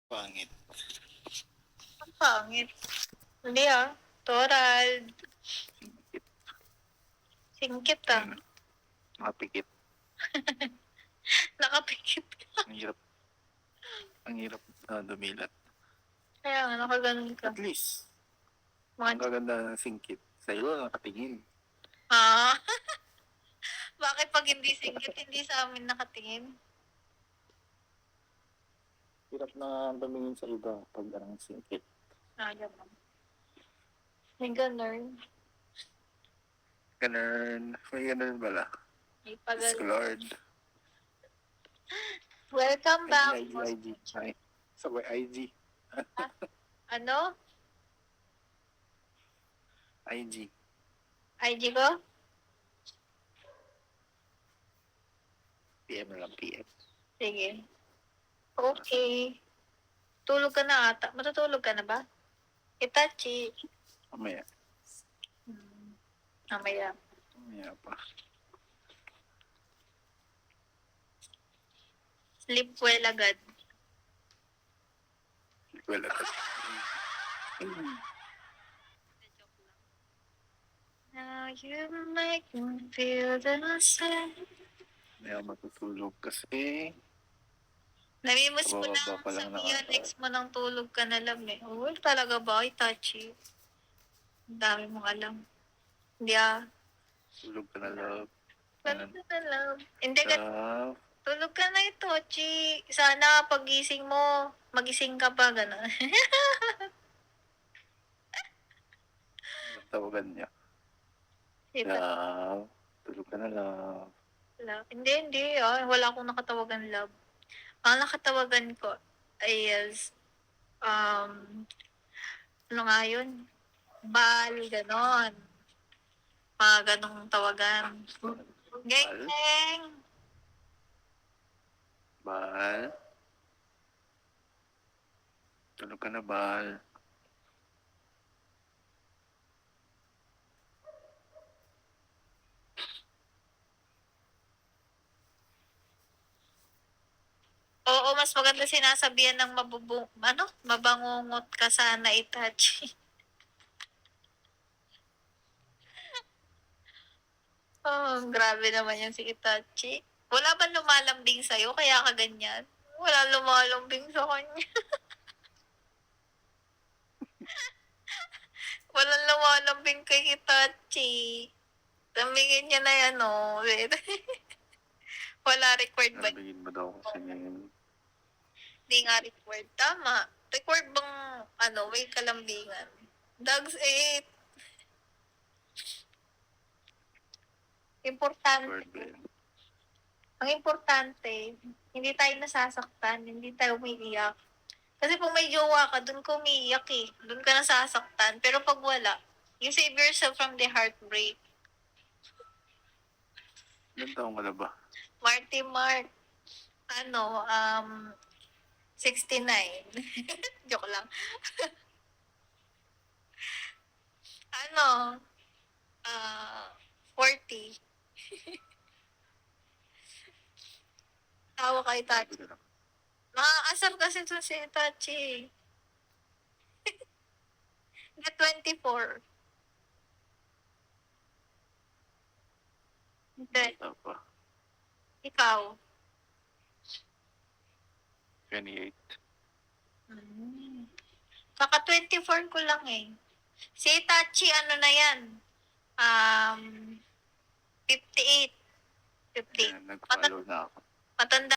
Pangit. Ang pangit. Hindi Torald. Singkit. Singkit Ayun, nakapikit. Nakapikit ka. Ang hirap. Ang hirap dumilat. Kaya nga, nakaganon ka. At least, ang gaganda ng singkit. Sa iyo, nakatingin. Bakit pag hindi singkit, hindi sa amin nakatingin? Hirap na tumingin sa iba pag ang singkit. Ganun. May ganun. Ganun. May ganun pala. May Diyos ko pagano. Lord. Welcome back. IG. Ay, sabay IG. Ano? IG. IG ko? PM lang, PM. Sige. Okay. Tulog ka na ata. Matutulog ka na ba? Itachi. Mamaya. Mamaya. Mamaya pa. Sleep well agad. Well, agad. Now you make me feel the same. Hindi ako matutulog kasi Namimiss mo kabababa nang pa lang sabihan nakaka... next mo nang tulog ka na lang eh. Oh, talaga ba? Itachi. Ang dami mong alam. Hindi Tulog ka na, love. Tulog ka na lang. Hindi ka. Love. Tulog ka na ito, Chi. Sana pagising mo, magising ka pa, gano'n. Tawagan niya. Love. Tulog ka na, love. Hindi. Wala akong nakatawagan, love. Ang nakatawagan ko ay ano nga yun? Bal, gano'n. Mga ganong tawagan. Geng! Bal. Tulog ka na, Bal. Oo, mas maganda sinasabihan ng mabangungot ka sana, Itachi. Grabe naman yan si Itachi. Wala ba lumalambing sa'yo kaya ka ganyan? Wala lumalambing sa kanya. Walang lumalambing kay Itachi. Lambingin niya na yan, Wala required ba? Nabigin mo daw kasi ngayon. Hindi nga required. Tama. Required bang, may kalambingan? Dogs 8. Importante. Word ba yun? Ang importante, hindi tayo nasasaktan, hindi tayo umiiyak. Kasi kung may jowa ka, dun ka umiiyak eh. Dun ka nasasaktan. Pero pag wala, you save yourself from the heartbreak. Ilan taong ka na ba? Marty Mark, 69. Joke lang. 40. Tawa kay Tachi. Nakakasar kasi to si Tachi. Na 24. Hindi. Bata pa. Ikaw. 28. Saka 24 ko lang eh. Si Itachi, na yan? 58. 58. Ayan, nag-follow na ako. Matanda